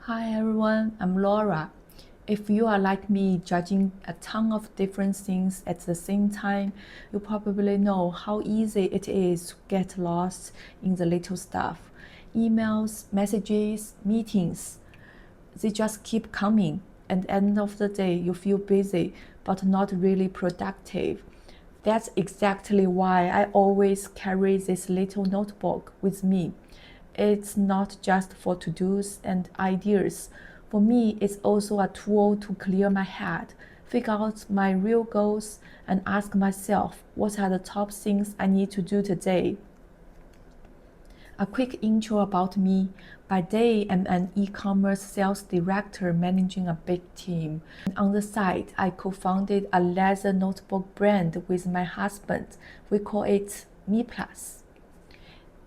Hi everyone, I'm Laura. If you are like me, judging a ton of different things at the same time, you probably know how easy it is to get lost in the little stuff. Emails, messages, meetings, they just keep coming. And at the end of the day, you feel busy but not really productive. That's exactly why I always carry this little notebook with me. It's not just for to-dos and ideas. For me, it's also a tool to clear my head, figure out my real goals, and ask myself what are the top things I need to do today. A quick intro about me. By day, I'm an e-commerce sales director managing a big team. And on the side, I co-founded a leather notebook brand with my husband. We call it MeePlus.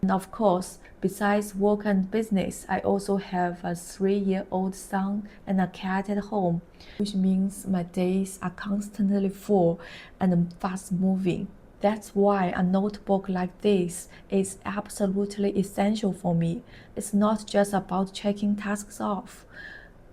And of course, besides work and business, I also have a 3-year-old son and a cat at home, which means my days are constantly full and fast moving. That's why a notebook like this is absolutely essential for me. It's not just about checking tasks off.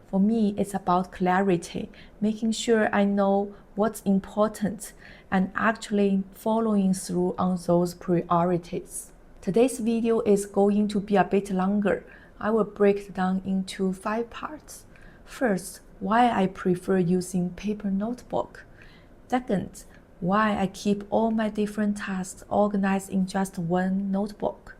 For me, it's about clarity, making sure I know what's important and actually following through on those priorities. Today's video is going to be a bit longer. I will break it down into 5 parts. First, why I prefer using paper notebook. Second, why I keep all my different tasks organized in just one notebook.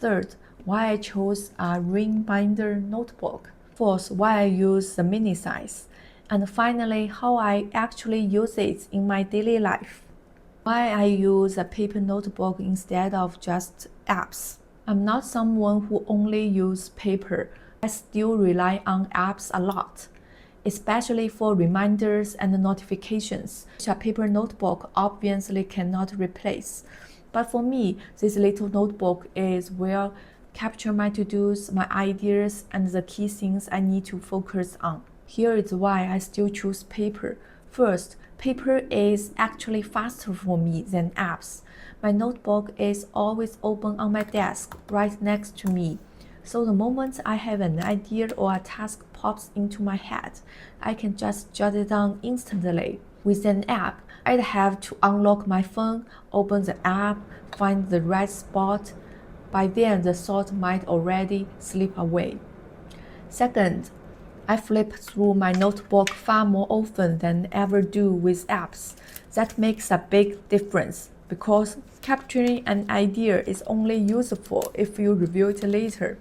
Third, why I chose a ring binder notebook. Fourth, why I use the mini size. And finally, how I actually use it in my daily life. Why I use a paper notebook instead of just apps. I'm not someone who only uses paper. I still rely on apps a lot, especially for reminders and notifications, which a paper notebook obviously cannot replace. But for me, this little notebook is where I capture my to-dos, my ideas, and the key things I need to focus on. Here is why I still choose paper. First, paper is actually faster for me than apps. My notebook is always open on my desk, right next to me. So the moment I have an idea or a task pops into my head, I can just jot it down instantly. With an app, I'd have to unlock my phone, open the app, find the right spot. By then, the thought might already slip away. Second, I flip through my notebook far more often than I ever do with apps. That makes a big difference because capturing an idea is only useful if you review it later.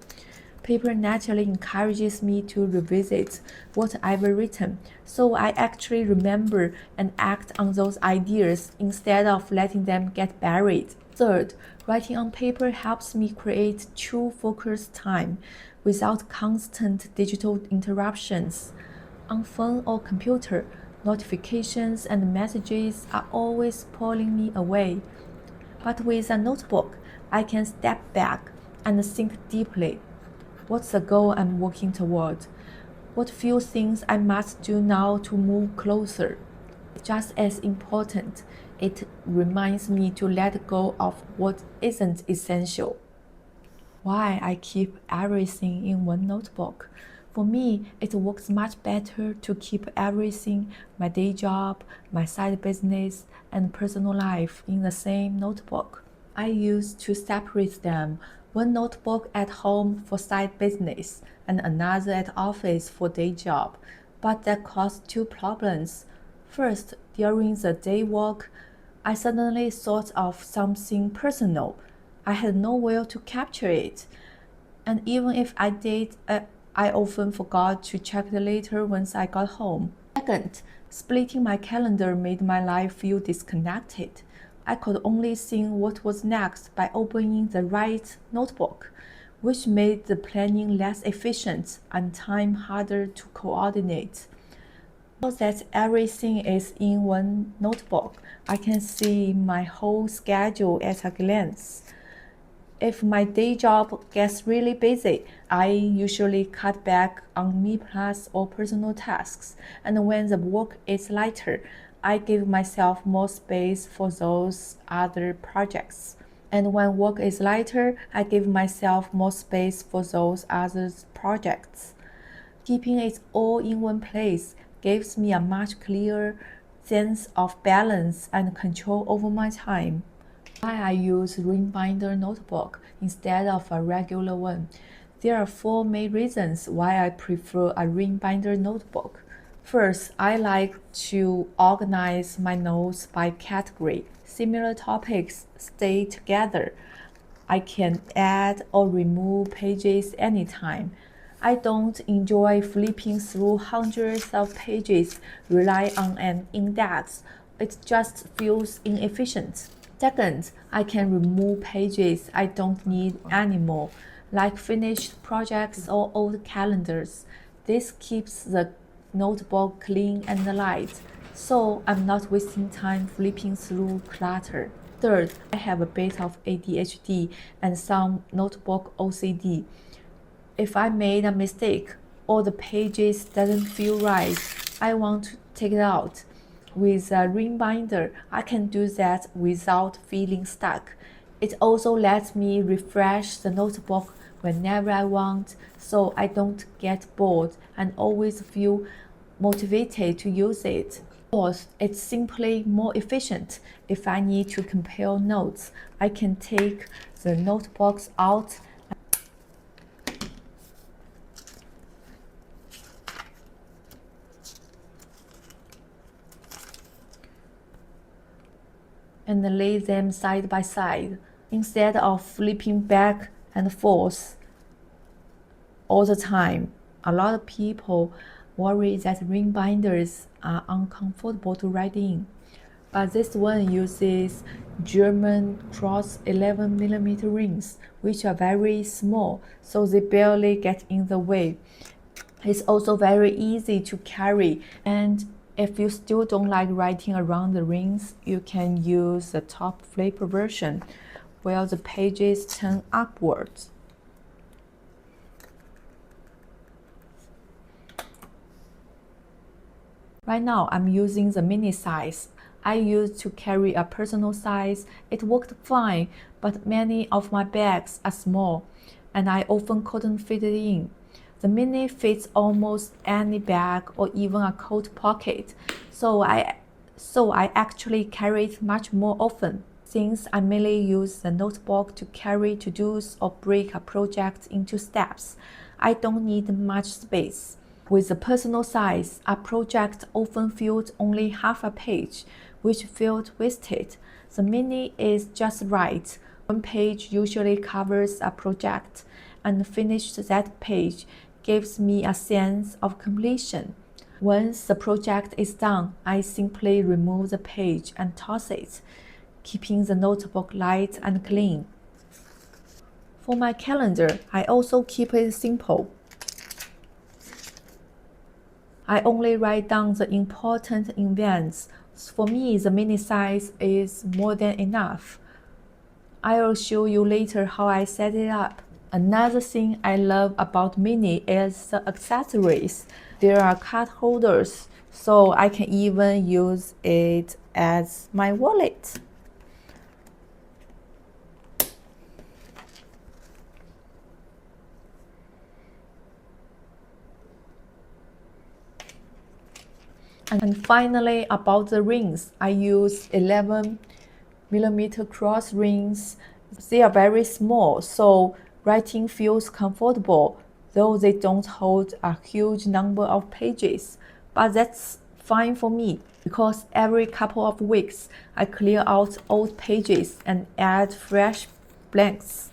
Paper naturally encourages me to revisit what I've written, so I actually remember and act on those ideas instead of letting them get buried. Third, writing on paper helps me create true focus time without constant digital interruptions. On phone or computer, notifications and messages are always pulling me away. But with a notebook, I can step back and think deeply. What's the goal I'm working toward? What few things I must do now to move closer? Just as important, it reminds me to let go of what isn't essential. Why I keep everything in one notebook. For me, it works much better to keep everything, my day job, my side business, and personal life in the same notebook. I used to separate them, one notebook at home for side business and another at office for day job. But that caused two problems. First, during the day work, I suddenly thought of something personal. I had nowhere to capture it. And even if I did, I often forgot to check it later once I got home. Second, splitting my calendar made my life feel disconnected. I could only see what was next by opening the right notebook, which made the planning less efficient and time harder to coordinate. Now that everything is in one notebook, I can see my whole schedule at a glance. If my day job gets really busy, I usually cut back on MeePlus or personal tasks, and when the work is lighter, I give myself more space for those other projects. And when work is lighter, I give myself more space for those other projects. Keeping it all in one place gives me a much clearer sense of balance and control over my time. Why I use ring binder notebook instead of a regular one. There are 4 main reasons why I prefer a ring binder notebook. First, I like to organize my notes by category. Similar topics stay together. I can add or remove pages anytime. I don't enjoy flipping through hundreds of pages, rely on an index. It just feels inefficient. Second, I can remove pages I don't need anymore, like finished projects or old calendars. This keeps the notebook clean and light, so I'm not wasting time flipping through clutter. Third, I have a bit of ADHD and some notebook OCD. If I made a mistake or the pages doesn't feel right, I want to take it out. With a ring binder, I can do that without feeling stuck. It also lets me refresh the notebook whenever I want, so I don't get bored and always feel motivated to use it. Fourth, it's simply more efficient. If I need to compare notes, I can take the notebooks out and lay them side by side instead of flipping back and forth all the time. A lot of people worry that ring binders are uncomfortable to write in, but this one uses German cross 11mm rings, which are very small, so they barely get in the way. It's also very easy to carry, and if you still don't like writing around the rings, you can use the top flipper version, where the pages turn upwards. Right now, I'm using the mini size. I used to carry a personal size. It worked fine, but many of my bags are small, and I often couldn't fit it in. The mini fits almost any bag or even a coat pocket, so I actually carry it much more often. Since I mainly use the notebook to carry to-dos or break a project into steps, I don't need much space. With the personal size, a project often filled only half a page, which felt wasted. The mini is just right. One page usually covers a project, and finish that page gives me a sense of completion. Once the project is done, I simply remove the page and toss it, keeping the notebook light and clean. For my calendar, I also keep it simple. I only write down the important events. For me, the mini size is more than enough. I'll show you later how I set it up. Another thing I love about mini is the accessories. There are card holders, so I can even use it as my wallet. And finally, about the rings, I use 11mm cross rings. They are very small, so writing feels comfortable, though they don't hold a huge number of pages. But that's fine for me, because every couple of weeks, I clear out old pages and add fresh blanks.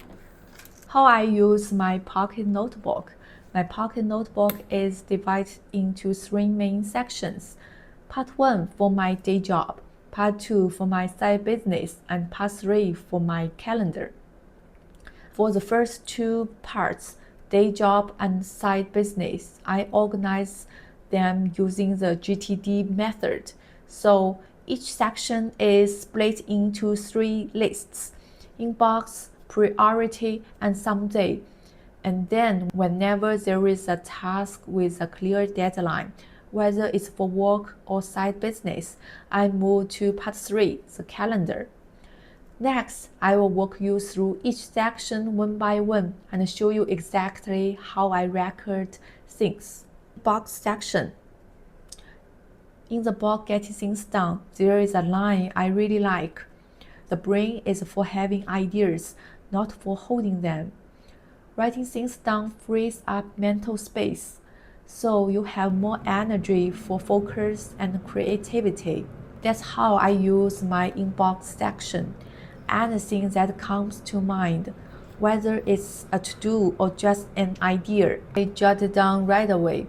How I use my pocket notebook. My pocket notebook is divided into 3 main sections. Part 1 for my day job, Part 2 for my side business, and Part 3 for my calendar. For the first 2 parts, day job and side business, I organize them using the GTD method. So each section is split into 3 lists: inbox, priority, and someday. And then whenever there is a task with a clear deadline, whether it's for work or side business, I move to part 3, the calendar. Next, I will walk you through each section one by one and show you exactly how I record things. box section. In the box Getting Things Done, there is a line I really like. The brain is for having ideas, not for holding them. Writing things down frees up mental space, so you have more energy for focus and creativity. That's how I use my inbox section. Anything that comes to mind, whether it's a to-do or just an idea, I jot it down right away.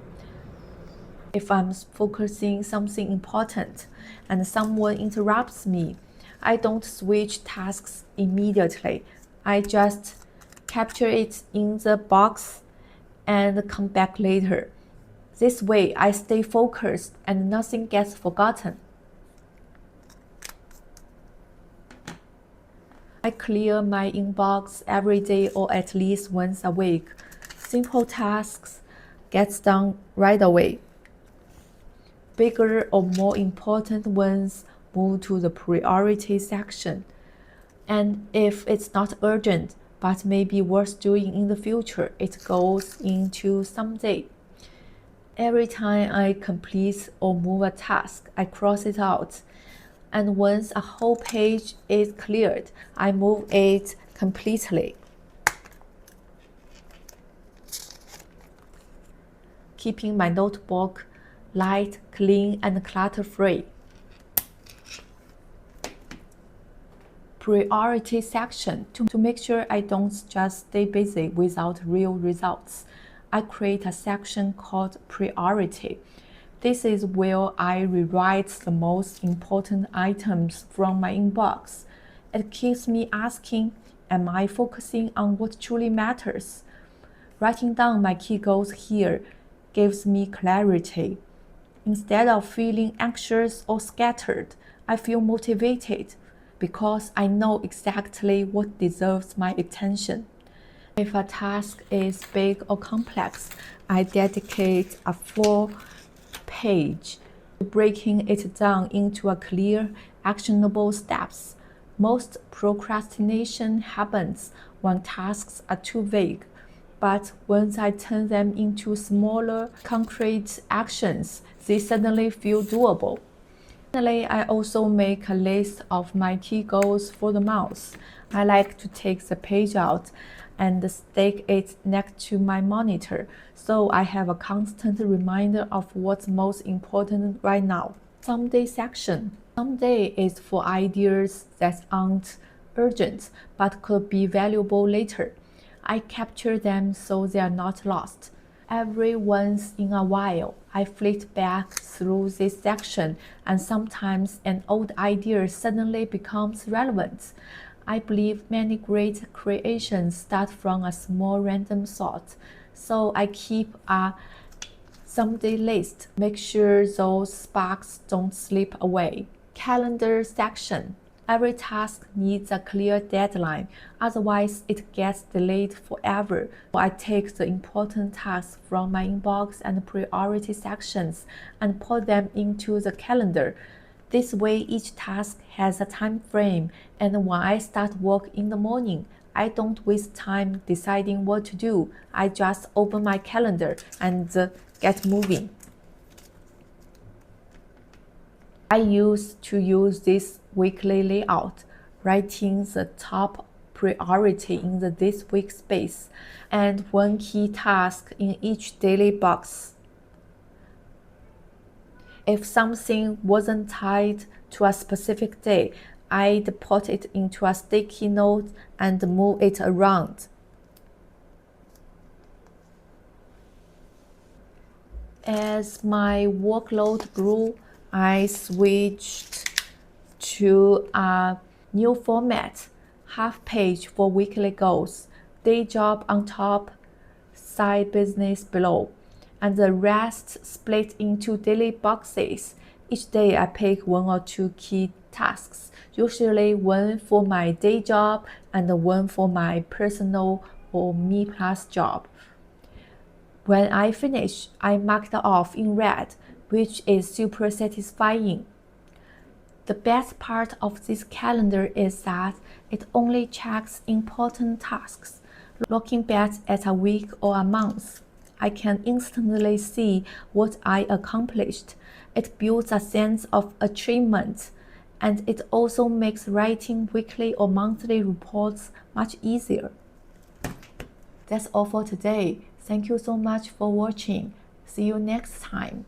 If I'm focusing something important and someone interrupts me, I don't switch tasks immediately. I just capture it in the box and come back later. This way, I stay focused and nothing gets forgotten. I clear my inbox every day or at least once a week. Simple tasks gets done right away. Bigger or more important ones move to the priority section. And if it's not urgent, but may be worth doing in the future, it goes into someday. Every time I complete or move a task, I cross it out. And once a whole page is cleared, I move it completely. Keeping my notebook light, clean, and clutter-free. Priority section. To make sure I don't just stay busy without real results, I create a section called Priority. This is where I rewrite the most important items from my inbox. It keeps me asking, am I focusing on what truly matters? Writing down my key goals here gives me clarity. Instead of feeling anxious or scattered, I feel motivated because I know exactly what deserves my attention. If a task is big or complex, I dedicate a full page to breaking it down into a clear, actionable steps. Most procrastination happens when tasks are too vague, but once I turn them into smaller, concrete actions, they suddenly feel doable. Finally, I also make a list of my key goals for the month. I like to take the page out and stick it next to my monitor, so I have a constant reminder of what's most important right now. Someday section. Someday is for ideas that aren't urgent but could be valuable later. I capture them so they are not lost. Every once in a while, I flit back through this section, and sometimes an old idea suddenly becomes relevant. I believe many great creations start from a small random thought, so I keep a someday list. Make sure those sparks don't slip away. Calendar section. Every task needs a clear deadline, otherwise it gets delayed forever. I take the important tasks from my inbox and priority sections and put them into the calendar. This way each task has a time frame, and when I start work in the morning, I don't waste time deciding what to do. I just open my calendar and get moving. I used to use this weekly layout, writing the top priority in the this week space and one key task in each daily box. If something wasn't tied to a specific day, I'd put it into a sticky note and move it around. As my workload grew, I switched to a new format, half page for weekly goals, day job on top, side business below, and the rest split into daily boxes. Each day I pick one or two key tasks, usually one for my day job and one for my personal or MeePlus job. When I finish, I mark it off in red, which is super satisfying. The best part of this calendar is that it only checks important tasks. Looking back at a week or a month, I can instantly see what I accomplished. It builds a sense of achievement, and it also makes writing weekly or monthly reports much easier. That's all for today. Thank you so much for watching. See you next time.